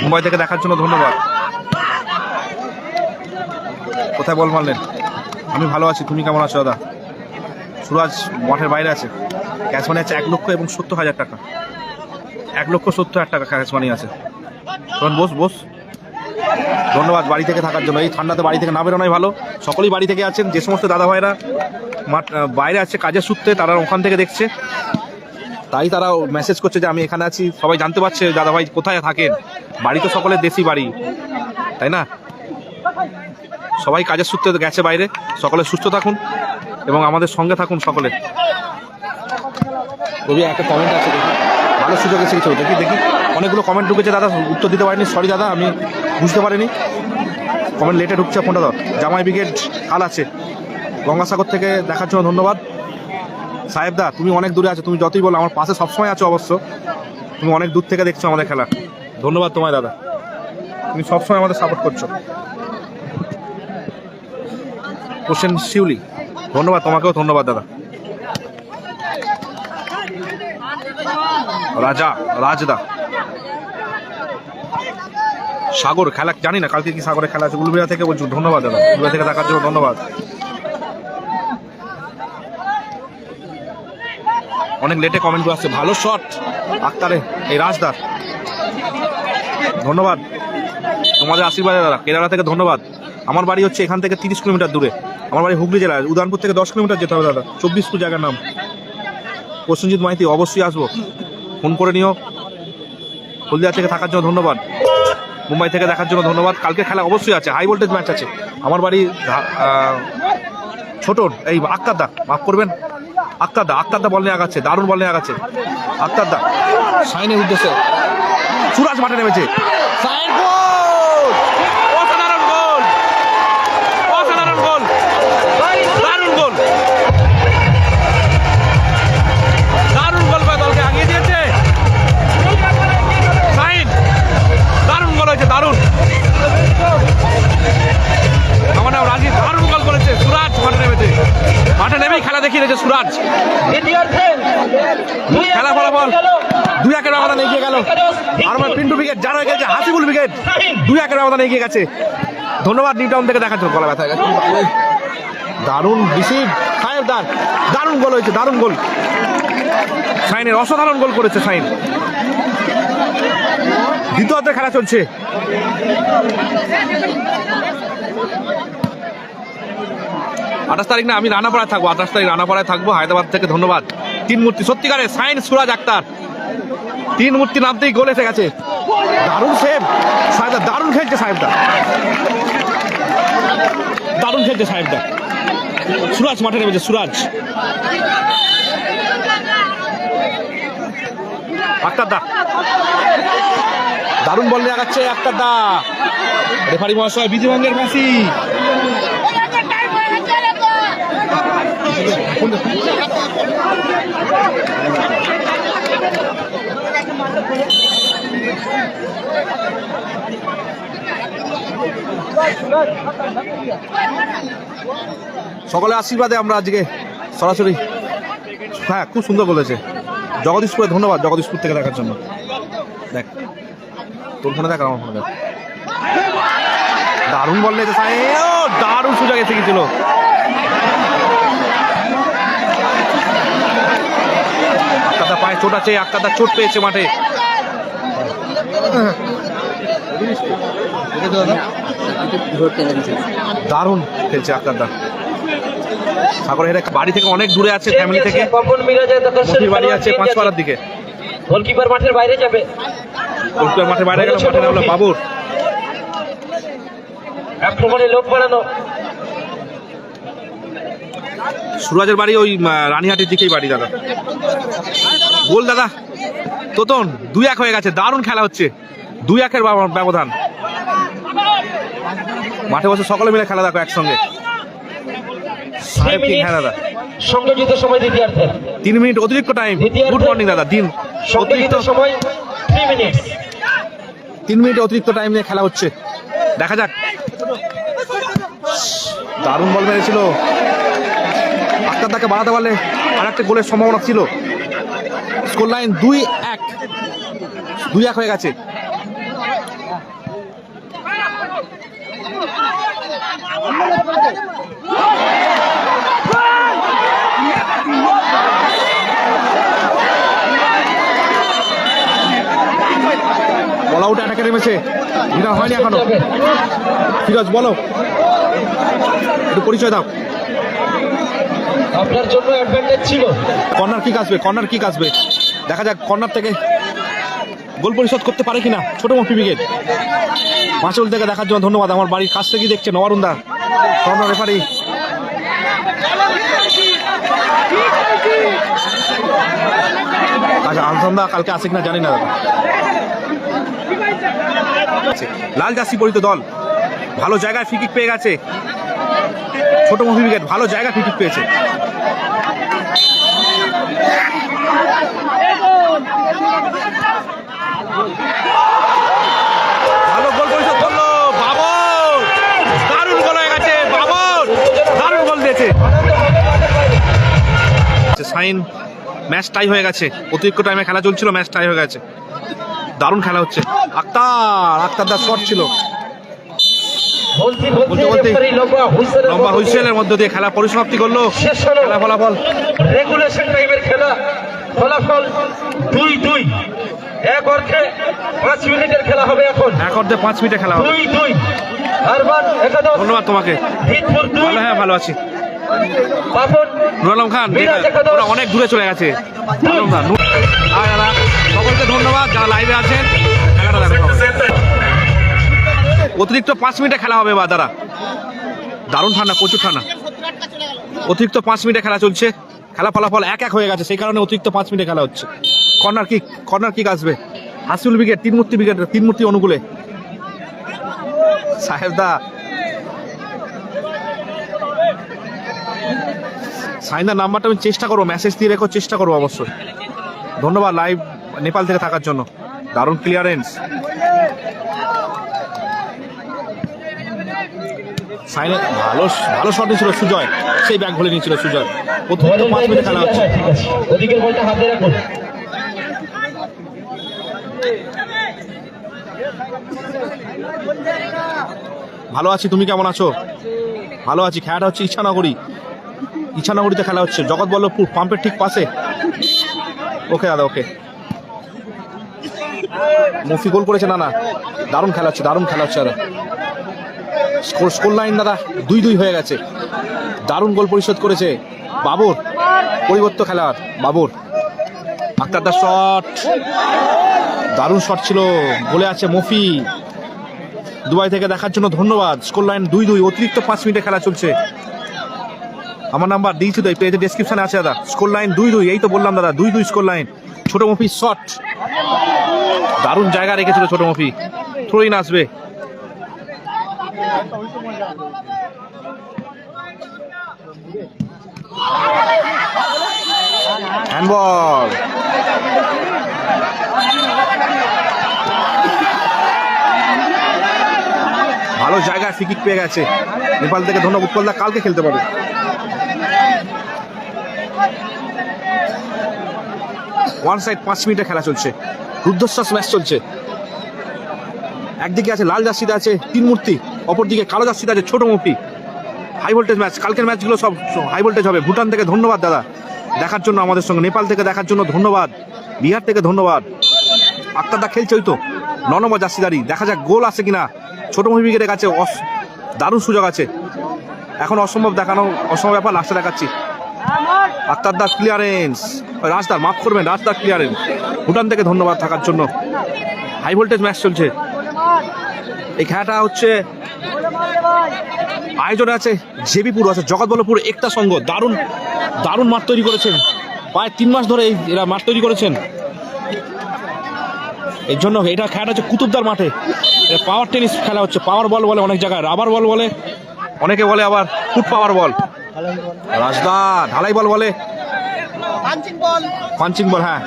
Speaker 1: মুম্বাই থেকে দেখার জন্য ধন্যবাদ। কোথায় বল মারলেন? আমি ভালো আছি, তুমি কেমন আছো দাদা? সুরাজ মাঠের বাইরে আছে। ক্যাশ মানি আছে 1,70,000 টাকা। 1,70,000 টাকা ক্যাশ মানি আছে। তখন বস। ধন্যবাদ বাড়ি থেকে থাকার জন্য। এই ঠান্ডাতে বাড়ি থেকে না বেরোনোই ভালো। সকলেই বাড়ি থেকে আছেন। যে সমস্ত দাদা ভাইরা মাঠ বাইরে আছে কাজের সূত্রে, তারা ওখান থেকে দেখছে, তাই তারা মেসেজ করছে যে আমি এখানে আছি। সবাই জানতে পারছে দাদা ভাই কোথায় থাকেন। বাড়ি তো সকলের দেশি বাড়ি, তাই না? সবাই কাজের সূত্রে গেছে বাইরে। সকলে সুস্থ থাকুন এবং আমাদের সঙ্গে থাকুন সকলে। রবি একটা কমেন্ট আছে, দেখি ভালো সুযোগ এসেছে, দেখি অনেকগুলো কমেন্ট ঢুকেছে দাদা, উত্তর দিতে পারিনি, সরি দাদা, আমি বুঝতে পারিনি। কমেন্ট লেটে ঢুকছে, ফোনটা দাও। জামাই ব্রিগেড কাল আছে, গঙ্গাসাগর থেকে দেখার জন্য ধন্যবাদ। সাহেবদা তুমি অনেক দূরে আছো, তুমি যতই বলো আমার পাশে সবসময় আছো। অবশ্য তুমি অনেক দূর থেকে দেখছো আমাদের খেলা, ধন্যবাদ তোমায় দাদা, তুমি সবসময় আমাদের সাপোর্ট করছো। কোশ্চেন শিউলি, ধন্যবাদ তোমাকেও, ধন্যবাদ দাদা। রাজদা, সাগর খেলা জানি না, কালকে কি সাগরে খেলা আছে। উলুবেড়া থেকে বলছো, ধন্যবাদ দাদা, উলুবেড়া থেকে দেখার জন্য ধন্যবাদ। অনেক লেটে কমেন্ট আসছে। ভালো শট আক্তারে, এই রাজদার, ধন্যবাদ তোমাদের আশীর্বাদে দাদা। কেরালা থেকে ধন্যবাদ। আমার বাড়ি হচ্ছে এখান থেকে 30 কিলোমিটার দূরে। আমার বাড়ি হুগলি জেলায়, উদয়নপুর থেকে 10 কিলোমিটার যেতে হবে দাদা। 24 জায়গার নাম প্রসেনজিৎ মাইতি। অবশ্যই আসবো, ফোন করে নিও। হলদিয়া থেকে থাকার জন্য ধন্যবাদ। মুম্বাই থেকে দেখার জন্য ধন্যবাদ। কালকে খেলা অবশ্যই আছে, হাই ভোল্টেজ ম্যাচ আছে। আমার বাড়ি ছোট এই আক্কারদা, মাফ করবেন, আক্কারদা বল নিয়ে আগাচ্ছে, দারুণ বল নিয়ে আগাচ্ছে আক্কারদা। সাইনের উদ্দেশ্যে সুরাজ মাঠে নেমেছে, সাইন গোল! অসাধারণ গোল, অসাধারণ গোল, দারুণ গোল, দারুণ গোল করে দলকে আগিয়ে দিয়েছে সাইন। দারুণ গোল হয়েছে, দারুণ। আমার নাম রাজীব, দারুণ গোল করেছে সুরাজ। মাঠে নেমেছে, মাঠে নেমেই খেলা দেখিয়ে দিয়েছে সুরাজ। খেলা ফলাফল 2-1 ব্যবধানে এগিয়ে গেল। আর আমার পিন্টু উইকেট, যারা হয়ে গেছে হাসিবুল উইকেট, 2-1 ব্যবধানে এগিয়ে গেছে। ধন্যবাদ নিউটাউন থেকে দেখার জন্য। গলা ব্যথা গেছে, দারুণ রিসিভ সাহেবদার, দারুণ গোল হয়েছে, দারুণ গোল সাইনের, অসাধারণ গোল করেছে সাইন। দ্বিতীয়ার্ধে খেলা চলছে। আঠাশ তারিখ না, আমি রানাপাড়ায় থাকবো, 28 তারিখ রানাপাড়ায় থাকবো, হায়দ্রাবাদ থেকে। ধন্যবাদ। 3 মূর্তি, সত্যিকারের সাইন, সুরাজ আক্তার, 3 মূর্তি নামতেই গোল এসে গেছে। দারুণ সেভ সাহেবদা, দারুণ খেলছে সাহেবদা, দারুণ খেলছে সাহেবদা। সুরাজ মাঠে নেমেছে, সুরাজ। আক্তারদা দারুণ বল নিয়ে আগাচ্ছে আক্তারদা। রেফারি মহাশয় বিধিভঙ্গের ফাঁসি। সকলে আশীর্বাদে আমরা আজকে সরাসরি, হ্যাঁ খুব সুন্দর বলেছে। জগদীশপুরে ধন্যবাদ, জগদীশপুর থেকে দেখার জন্য। দেখ তোর ফোনে দেখ, আমার ফোনে দেখ। দারুণ বল নিয়েছে, দারুণ সুযোগ এসে গেছিল। আক্কাদা পায়ে চোট আছে, আক্কাদা চোট পেয়েছে মাঠে। দারুণ খেলছে আক্কাদা। সাগর হেরে বাড়ি থেকে অনেক দূরে আছে, ফ্যামিলি থেকে বাড়ি আছে পাঁচপাড়ার দিকে।
Speaker 2: গোলকিপার মাঠের বাইরে যাবে,
Speaker 1: গোলকিপার মাঠের বাইরে গেল, মাঠে নামলো বাবুর।
Speaker 2: আক্রমণে লোক বাড়ানো।
Speaker 1: সুরাজের বাড়ি ওই রানীহাটির দিকেই বাড়ি দাদা। গোল দাদা তোতন, 2-1 হয়ে গেছে, দারুণ খেলা হচ্ছে, 2-1 ব্যবধান। মাঠে বসে সকলে মিলে খেলা দেখো একসঙ্গে। সাহেব কি খেলা দাদা,
Speaker 2: সংযোজিত সময় দ্বিতীয়ার্ধে
Speaker 1: 3 মিনিট অতিরিক্ত টাইম। গুড মর্নিং দাদা, দিন
Speaker 2: অতিরিক্ত সময় 3 মিনিট,
Speaker 1: 3 মিনিট অতিরিক্ত টাইম নিয়ে খেলা হচ্ছে। দেখা যাক। দারুণ বল মেরেছিল আক্তারদাকে, বাড়াতে পারলে আর একটা গোলের সম্ভাবনা ছিল। স্কোর লাইন 2-1 হয়ে গেছে। বল আউট অ্যাটাকে নেমেছে, এটা হয়নি এখনো। ফিরোজ বলো, একটু পরিচয় দাও।
Speaker 2: আপনার জন্য অ্যাডভান্টেজ ছিল।
Speaker 1: কর্নার কিক আসবে, কর্নার কিক আসবে, দেখা যাক কর্নার থেকে গোল পরিশোধ করতে পারে কিনা ছোট মফি উইকেট। মাসুল থেকে দেখার জন্য ধন্যবাদ। আমার বাড়ির কাছ থেকেই দেখছে নওয়ারুন্দা, কর্নার রেফারি। আচ্ছা আলসন্দা কালকে আসে কিনা জানি না দাদা। লাল জার্সি পরিত দল ভালো জায়গায় ফ্রি কিক পেয়ে গেছে। ছোট মফি উইকেট ভালো জায়গায় ফ্রি কিক পেয়েছে। ভালো গোল পরিশোধ করলো বাবর, দারুণ গোল হয়ে গেছে বাবর, দারুণ গোল দিয়েছে। সাইন, ম্যাচ টাই হয়ে গেছে, অতিরিক্ত টাইমে খেলা চলছিল, ম্যাচ টাই হয়ে গেছে। দারুণ খেলা হচ্ছে। আক্তারদার শট ছিল, লম্বা হুইসেলের মধ্য দিয়ে খেলা পরিসমাপ্তি করলো। খেলা ফলাফল
Speaker 2: রেগুলেশন টাইমের খেলা ফলাফল 2-2। 1 অর্ধে 5 মিনিটের খেলা হবে এখন।
Speaker 1: 1 অর্ধে 5 মিনিটে খেলা হবে।
Speaker 2: 2-2 আরমান একাদশ।
Speaker 1: ধন্যবাদ তোমাকে।
Speaker 2: ভিতপুর 2।
Speaker 1: হ্যাঁ ভালো আছি।
Speaker 2: বাপন
Speaker 1: নুর আলম খান ওরা অনেক দূরে চলে গেছে। সকলকে ধন্যবাদ যারা লাইভে আছেন। খেলাটা দেখো। অতিরিক্ত 5 মিনিটে খেলা হবে বা দাদা। দারুণ ঠান্ডা, প্রচুর ঠান্ডা। অতিরিক্ত 5 মিনিটে খেলা চলছে। খেলা ফলাফল 1-1 হয়ে গেছে, সেই কারণে অতিরিক্ত 5 মিনিটে খেলা হচ্ছে। কর্নার কিক আসবে। হাসিউল উইকেট, তিন মূর্তি অনুকূলে। সাহেবদা সাইনার নাম্বারটা আমি চেষ্টা করবো, মেসেজ দিয়ে রেখো, চেষ্টা করবো অবশ্যই। ধন্যবাদ লাইভ নেপাল থেকে থাকার জন্য। দারুণ ক্লিয়ারেন্স। সাইনের ভালো শট নিয়েছিল সুজয়, সেই ব্যাগ ভুলে নিয়েছিল সুজয়। অতিরিক্ত 5 মিনিট খেলা হচ্ছে।
Speaker 2: ওদিকের বলটা হাতে রাখুন।
Speaker 1: ভালো আছি, তুমি কেমন আছো? ভালো আছি। খেলাটা হচ্ছে ইচ্ছানগরীতে খেলা হচ্ছে, জগৎবল্লভপুর পাম্পের ঠিক পাশে। ওকে দাদা, ওকে। মফি গোল করেছে, না দারুণ খেলা হচ্ছে দাদা। স্কোর লাইন দাদা 2-2 হয়ে গেছে। দারুণ গোল পরিশোধ করেছে বাবর, পরিবর্তন খেলার বাবর। আক্তারদার শট, দারুণ শট ছিল। গোলে আছে মফি। দুবাই থেকে দেখার জন্য ধন্যবাদ। স্কোর লাইন 2-2, অতিরিক্ত 5 মিনিটে খেলা চলছে। আমার নাম্বার দিয়েছি তো, এই পেজের ডেসক্রিপশনে আছে দাদা। স্কোর লাইন 2-2, এই তো বললাম দাদা, 2-2 স্কোর লাইন। ছোট মফি শট, দারুণ জায়গা রেখেছিল ছোট মফি। থ্রো ইন আসবে। হ্যান্ডবল। ভালো জায়গায় ফ্রি কিক পেয়ে গেছে নেপাল থেকে, ধন্যবাদ। উৎপলদা কালকে খেলতে পারে। ওয়ান সাইড 5 মিনিটে খেলা চলছে। রুদ্ধশ্বাস ম্যাচ চলছে। একদিকে আছে লাল জার্সিতে আছে তিন মূর্তি, অপরদিকে কালো জার্সিতে আছে ছোট মূর্তি। High voltage match. কালকের ম্যাচগুলো সব হাই ভোল্টেজ হবে। ভুটান থেকে ধন্যবাদ দাদা দেখার জন্য আমাদের সঙ্গে। নেপাল থেকে দেখার জন্য ধন্যবাদ। বিহার থেকে ধন্যবাদ। আক্তারদা খেলছে ওই তো 9 নম্বর জার্সিদারি। দেখা যাক গোল আছে কিনা। ছোট উইকেটের কাছে দারুণ সুযোগ আছে। এখন অসম্ভব দেখানো, অসম্ভব ব্যাপার, লাস্টে দেখাচ্ছি। আক্তারদার ক্লিয়ারেন্স, রাজদার মাফ করবেন, রাজদার ক্লিয়ারেন্স। ভুটান থেকে ধন্যবাদ থাকার জন্য। হাই ভোল্টেজ ম্যাচ চলছে। এই খেলাটা হচ্ছে আয়োজনে আছে জেবিপুর, আছে জগৎবল্লভপুর একটা সংঘ। দারুণ মাঠ তৈরি করেছেন। প্রায় 3 মাস ধরে এরা মাঠ তৈরি করেছেন। এর জন্য এটা খেলাটা হচ্ছে কুতুবদার মাঠে। এটা পাওয়ার টেনিস খেলা হচ্ছে। পাওয়ার বল বলে অনেক জায়গায়, রাবার বল বলে, অনেকে বলে আবার ফুট পাওয়ার বল। রাজদা ঢালাই বল বলে, পাঞ্চিং বল। হ্যাঁ,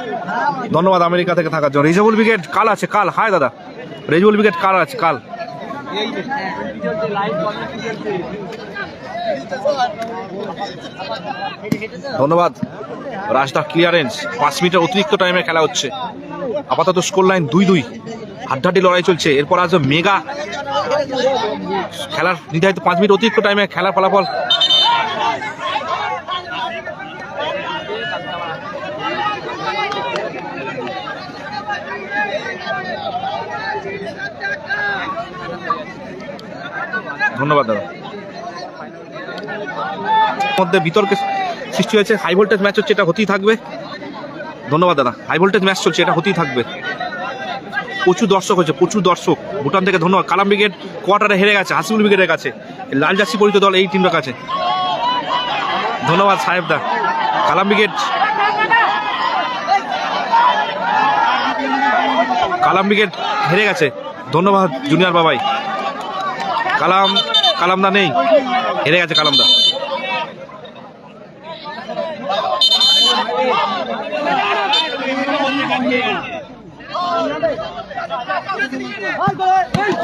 Speaker 1: ধন্যবাদ আমেরিকা থেকে থাকার জন্য। রিজেবল উইকেট কাল আছে, কাল। হাই দাদা, রিজেবল উইকেট কাল আছে, কাল। ধন্যবাদ। রাজদা ক্লিয়ারেন্স। 5 মিনিটের অতিরিক্ত টাইমে খেলা হচ্ছে। আপাতত স্কোর লাইন 2-2। হাড্ডাহাড্ডি লড়াই চলছে। এরপর আসবে মেগা খেলার নির্ধারিত 5 মিনিট অতিরিক্ত টাইমে খেলার ফলাফল। ধন্যবাদ দাদা। মধ্যে বিতর্কের সৃষ্টি হয়েছে। হাই ভোল্টেজ ম্যাচ হচ্ছে, এটা হতেই থাকবে। ধন্যবাদ দাদা। হাই ভোল্টেজ ম্যাচ চলছে, এটা হতেই থাকবে। প্রচুর দর্শক হচ্ছে, প্রচুর দর্শক। ভুটান থেকে ধন্যবাদ। কালাম ব্রিগেড কোয়ার্টারে হেরে গেছে হাসিউল ব্রিগেডের কাছে। লাল জার্সি পরিচিত দল এই টিমের কাছে। ধন্যবাদ সাহেবদা। কালাম ব্রিগেড হেরে গেছে। ধন্যবাদ জুনিয়র বাবাই। কালামদা নেই, হেরে গেছে কালামদা।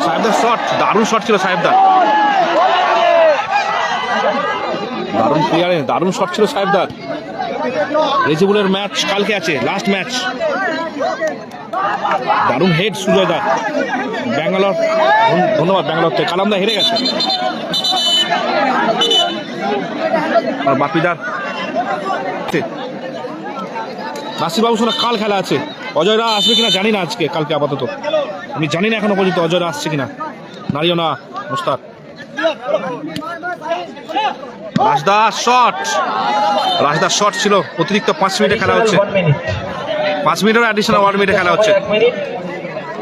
Speaker 1: সাহেবদার শট, দারুণ শট ছিল সাহেবদার। দারুণ ক্লিয়ারেন্স, দারুণ শট ছিল সাহেবদার। রেজিবুলের ম্যাচ কালকে আছে, লাস্ট ম্যাচ। দারুণ হেড সুজয় দা। ব্যাঙ্গালোর, ধন্যবাদ ব্যাঙ্গালোর থেকে। কালামদা হেরে গেছে। আর বাপিদার নাসিরবাবু শোনা কাল খেলা আছে। অজয়রা আসবে কিনা জানি না আজকে, কালকে আপাতত আমি জানি না এখনো পর্যন্ত অজয়রা আসছে কিনা। নারিও না মুস্তাক। রাজদার শট ছিল। অতিরিক্ত 5 মিনিটে খেলা হচ্ছে। 5 মিনিটের অ্যাডিশনাল 1 মিনিটে খেলা হচ্ছে।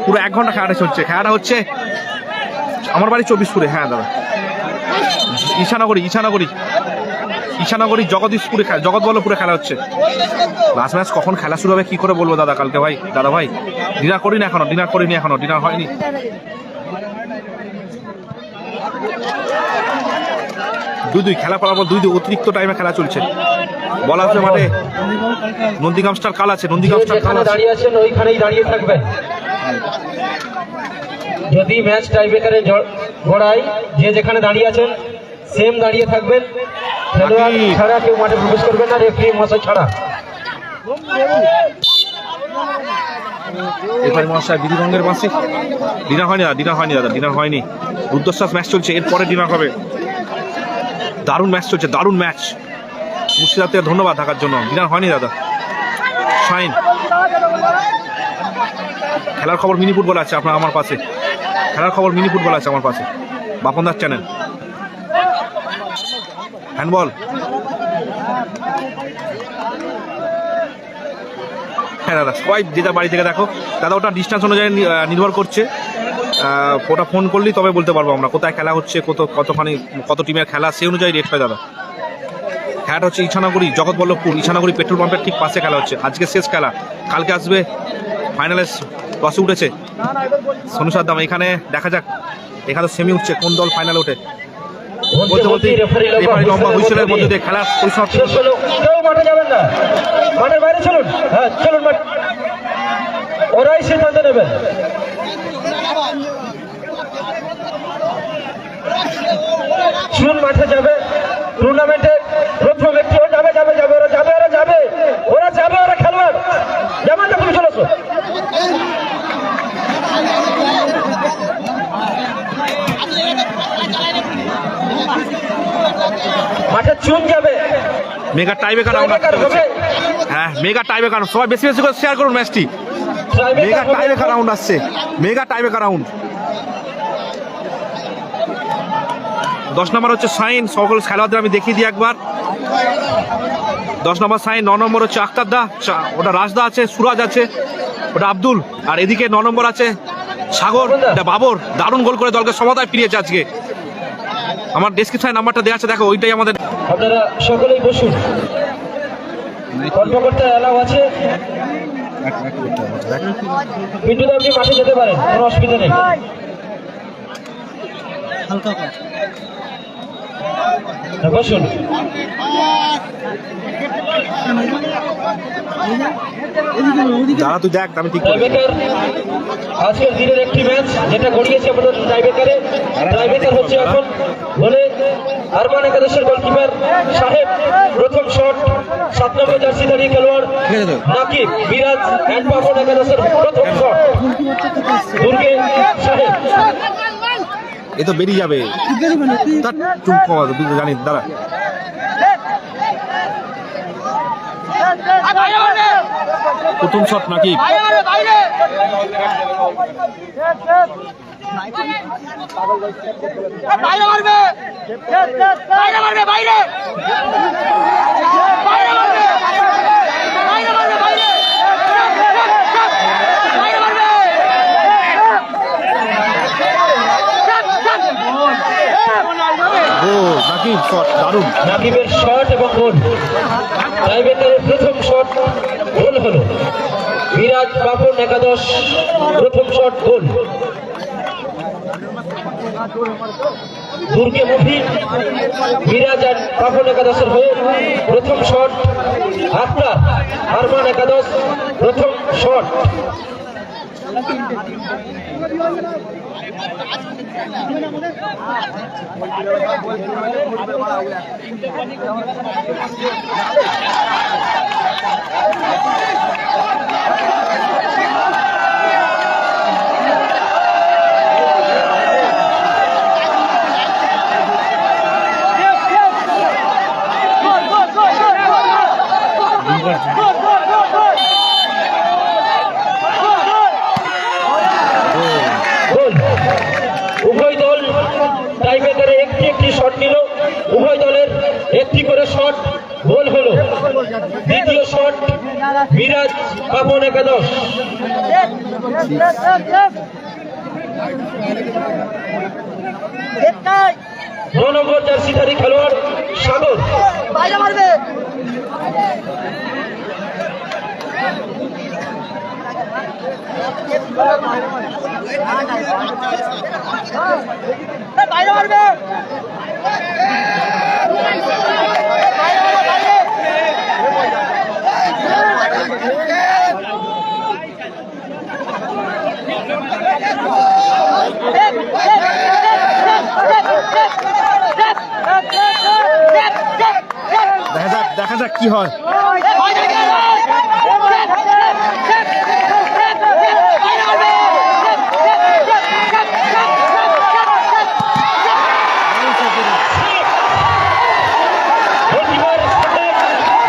Speaker 1: পুরো 1 ঘন্টা খেলাটা চলছে। খেলাটা হচ্ছে আমার বাড়ি 24পুরে। হ্যাঁ দাদা, ঈশানগরী জগদীশপুরে জগৎবল্লভপুরে খেলা হচ্ছে। লাস্ট ম্যাচ কখন খেলা শুরু হবে কি করে বলবো দাদা কালকে ভাই। দাদা ভাই ডিনার করিনি এখনো, ডিনার হয়নি। দুই খেলা পড়ার পর 2 অতিরিক্ত টাইমে খেলা চলছে। বলা হচ্ছে মাঠে নন্দীগ্রাম স্টার কাল আছে,
Speaker 2: দাঁড়িয়ে আছেন ওইখানেই দাঁড়িয়ে থাকবেন। যদি ম্যাচ টাইব্রেকারে গড়ায়, যে যেখানে দাঁড়িয়ে আছেন সেম দাঁড়িয়ে থাকবেন। খেলোয়াড় ছাড়া কেউ মাঠে প্রবেশ করবেন না, রেফারি মশাই ছাড়া।
Speaker 1: রেফারি মশাই বিধিভঙ্গের বাঁশি। ডিনার হয়নি দাদা, ডিনার হয়নি। রুদ্ধশ্বাস ম্যাচ চলছে, এরপরে ডিনার হবে। দারুণ ম্যাচ চলছে, দারুণ ম্যাচ। মুর্শিদাবাদকে ধন্যবাদ থাকার জন্য। ডিনার হয়নি দাদা। শাইন খেলার খবর মিনি ফুটবল আছে আপনার আমার পাশে। বাপনদার চ্যানেল। হ্যান্ডবল, হ্যাঁ দাদা সবাই যে যার বাড়ি থেকে দেখো দাদা। ওটা ডিস্টেন্স অনুযায়ী নির্ভর করছে। ওটা ফোন করলেই তবে বলতে পারবো আমরা কোথায় খেলা হচ্ছে, কত টিমের খেলা, সেই অনুযায়ী রেট হয় দাদা। খেলাটা হচ্ছে ঈশানগরী জগৎবল্লভপুর, ঈশানগরী পেট্রোল পাম্পের ঠিক পাশে খেলা হচ্ছে। আজকে শেষ খেলা, কালকে আসবে ফাইনালে। টসে উঠেছে সনুসার দাম। এখানে দেখা যাক, এখানে সেমি উঠছে, কোন দল ফাইনালে ওঠে। বলতে রেফারি লম্বা হুইসেলের মধ্যে দিয়ে খেলার পরিসমাপ্তি।
Speaker 2: কেউ মাঠে যাবেন না, মাঠের বাইরে চলুন। হ্যাঁ চলুন, ওরাই সিদ্ধান্ত নেবেন। শুন মাঠে যাবে টুর্নামেন্টে প্রথম ব্যক্তি ওরা খেলোয়াড় যেমন তুমি চলেছো। মাঠে চুন যাবে।
Speaker 1: মেগা টাইব্রেকার রাউন্ড আসছে। হ্যাঁ মেগা টাইব্রেকার, সবাই বেশি করে শেয়ার করুন ম্যাচটি। মেগা টাইব্রেকার রাউন্ড আসছে, মেগা টাইব্রেকার রাউন্ড। 10 নম্বর হচ্ছে সাইন। সকল খেলোয়াড়দের আমি দেখিয়ে দিই একবার। 10 নম্বর সাইন, 9 নম্বর হচ্ছে আক্তার দা, ওটা রাজদা আছে, সুরাজ আছে, ওটা আব্দুল। আর এদিকে 9 নম্বর আছে সাগর, এটা বাবর। দারুণ গোল করে দলকে সমতায় ফিরিয়েছে আজকে। আমার ডেসক্রিপশনে নাম্বারটা দেওয়া আছে, দেখো ওইটাই আমাদের।
Speaker 2: আপনারা সকলেই বসুন, গল্প করতে এলাও আছে। পিন্টু দা আপনি মাঠে যেতে পারেন, কোনো অসুবিধা নেই। বসুন।
Speaker 1: দাঁড়া তুই দেখ, আমি ঠিক
Speaker 2: আজকের দিনের একটি ম্যাচ যেটা গড়িয়েছে আমাদের টাইব্রেকার হচ্ছে এখন বলে আরমান একাদশের গোলকিপার সাহেব প্রথম শট। 7 নম্বর জার্সি দাঁড়িয়ে খেলোয়াড় নাকিব মিরাজ অ্যান্ড পাপন একাদশের প্রথম শট। দুর্গে সাহেব
Speaker 1: এ তো বেরিয়ে যাবে, জানি। দাঁড়া প্রথম শট নাকি
Speaker 2: নাকিবের শট এবং গোল। টাইব্রেকারের প্রথম শট গোল হলো। মিরাজ পাপন একাদশ প্রথম শট গোল। দুর্গে মুভি মিরাজ আর পাপন একাদশের হয়ে প্রথম শট। আক্তার আরমান একাদশ প্রথম শট। উভয় দল টাইব্রেকারে একটি শট নিল। উভয় দলের একটি করে শট গোল হলো। দ্বিতীয় শট মিরাজ পাপন একাদশ। দু নম্বর জার্সিধারী খেলোয়াড় সাগর।
Speaker 3: বাইরে মারবে
Speaker 1: দেখা যাক কি হয়।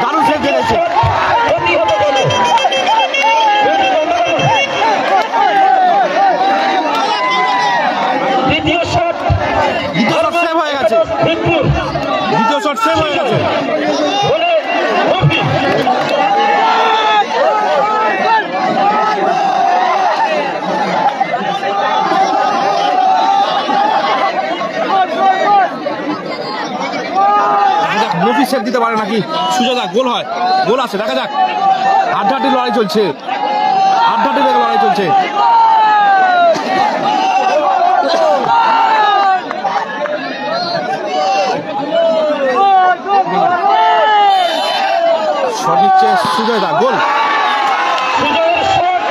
Speaker 1: দারুণ সেভ খেলেছে।
Speaker 2: দ্বিতীয় শট
Speaker 1: সেভ হয়ে গেছে। দ্বিতীয় শট সেভ হয়ে গেছে।
Speaker 2: বলে মফি।
Speaker 1: মফি সেভ দিতে পারে নাকি সুজাদা গোল হয়, গোল আছে দেখা যাক। হাড্ডাহাড্ডি লড়াই চলছে, হাড্ডাহাড্ডি লড়াই চলছে। শট নিচ্ছে সুজাদা, গোল।
Speaker 2: সুজয়ের শট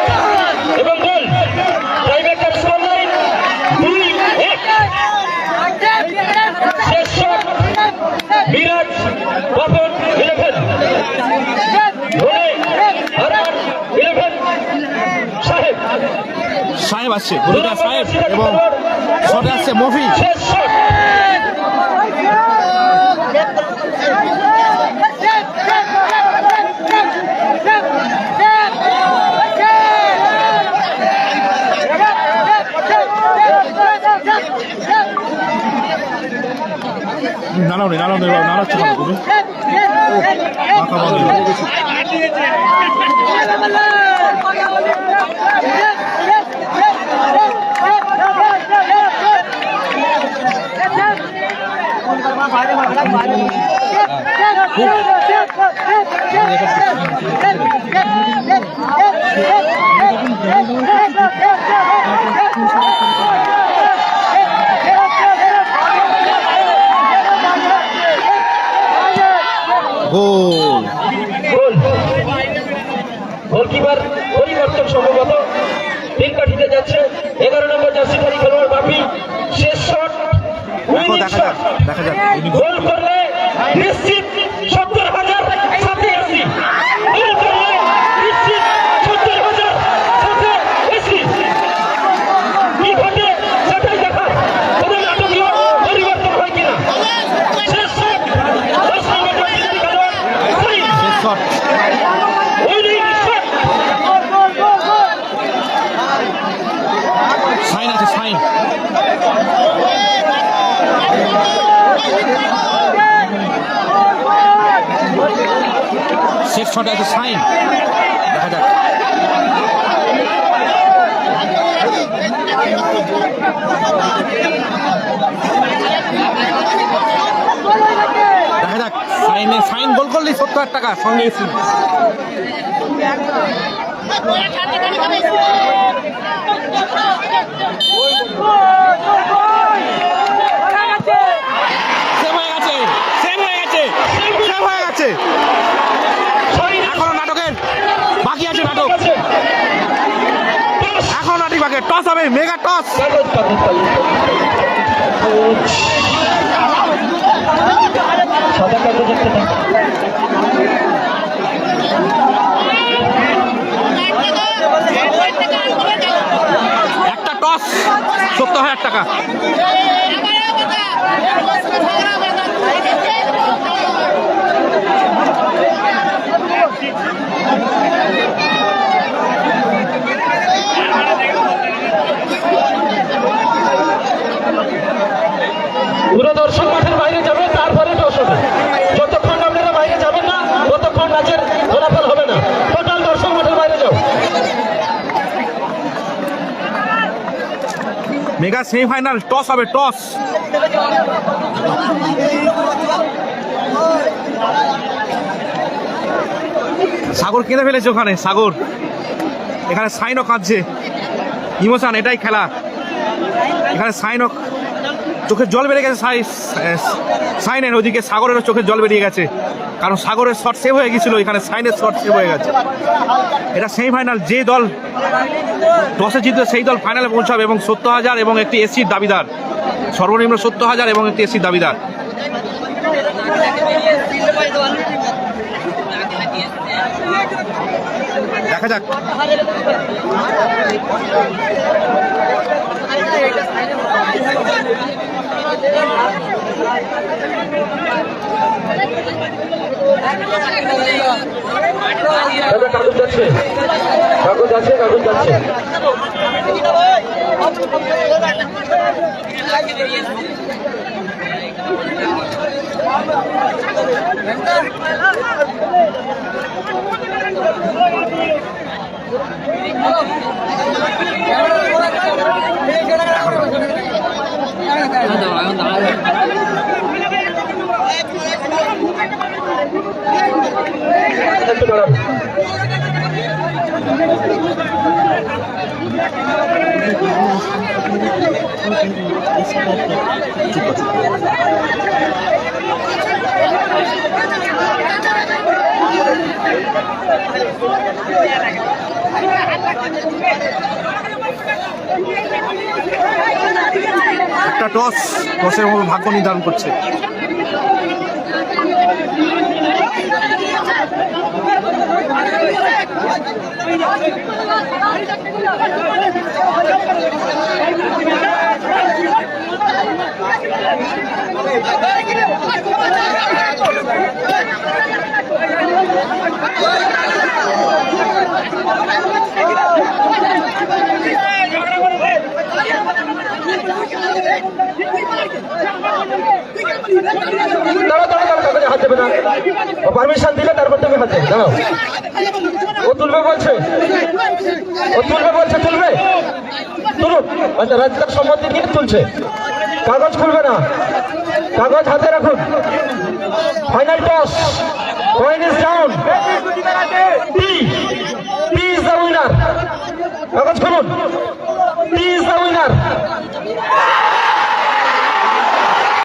Speaker 2: এবং গোল। Tiebreaker scoreline 2-1। শেষ শট মিরাজ বাপন 11 গোলে আরমান 11 সাহেব।
Speaker 1: সাহেব আসছে, গোলটা সাহেব এবং শটে আসছে মফি।
Speaker 2: শেষ শট
Speaker 1: নাড়াচ্ছে তুমি মাথা বন্ধ। গোল।
Speaker 2: গোল। গোলকিপার পরিবর্তন সম্ভবত তিন কাঠিতে যাচ্ছে। 11 নম্বর জার্সিধারী খেলোয়াড় বাপি। শেষ শট
Speaker 1: দেখা যাক, দেখা যাক।
Speaker 2: গোল করলে নিশ্চিত 70,000 সাথে এসি। গোল করলে নিশ্চিত 70,000 সাথে এসি। কি ঘটে সেটাই দেখার। কোনো নাটকীয় পরিবর্তন হয় কিনা। শেষ শট 10 নম্বর জার্সিধারী খেলোয়াড় সাইন।
Speaker 1: শেষ শট।
Speaker 2: Winning shot.
Speaker 1: সাইন আছে, সাইন। শেষ শটে আছে সাইন, দেখা যাক। দেখা যাক সাইনে, সাইন গোল করলেই 70,000 টাকা সঙ্গে এসি। সেভ হয়ে গেছে, সেভ হয়ে গেছে, সেভ হয়ে গেছে। এখনো নাটকের বাকি আছে, নাটক এখনো নাটক বাকি। টস হবে, মেগা টস।
Speaker 2: কাগজ কাগজ সাদা কাগজ একটা দাও।
Speaker 1: একটা টস 70,000 টাকা।
Speaker 2: পুরো দর্শক মাঠের বাইরে যাবে, তারপরে টস হবে। যতক্ষণ আপনারা বাইরে যাবেন না ততক্ষণ ম্যাচের ফলাফল হবে না। টোটাল দর্শক মাঠের বাইরে যাও।
Speaker 1: মেগা সেমিফাইনাল টস হবে, টস। সাগর কেঁদে ফেলেছে ওখানে, সাগর। এখানে সাইনও কাঁদছে, ইমোশন, এটাই খেলা। এখানে সাইনও চোখের জল বেরিয়ে গেছে, সাইনের ওদিকে সাগরেরও চোখের জল বেরিয়ে গেছে, কারণ সাগরের শট সেভ হয়ে গেছিল, এখানে সাইনের শট সেভ হয়ে গেছে। এটা সেমিফাইনাল, যে দল টসে জিতবে সেই দল ফাইনালে পৌঁছাবে এবং 70,000 এবং একটি এসির দাবিদার, সর্বনিম্ন 70,000 এবং একটি এসির দাবিদার। দেখা যাক।
Speaker 2: কাগজ যাচ্ছে, কাগজ আছে, কাগজ যাচ্ছে। একটু দাঁড়ান।
Speaker 1: একটা টস, টসের ভাগ্য নির্ধারণ করছে। হাত দেবে না, পারমিশন দিলে তারপর তুমি হাত দেবে। দাঁড়াও, ও তুলবে বলছে, ও তুলবে বলছে, তুলবে, তুলুন। আচ্ছা, রাজকার সম্মতি দিয়ে তুলছে, কাগজ খুলবে না, কাগজ হাতে রাখুন। Final toss, coin is down, T is the winner. কাগজ খুলুন।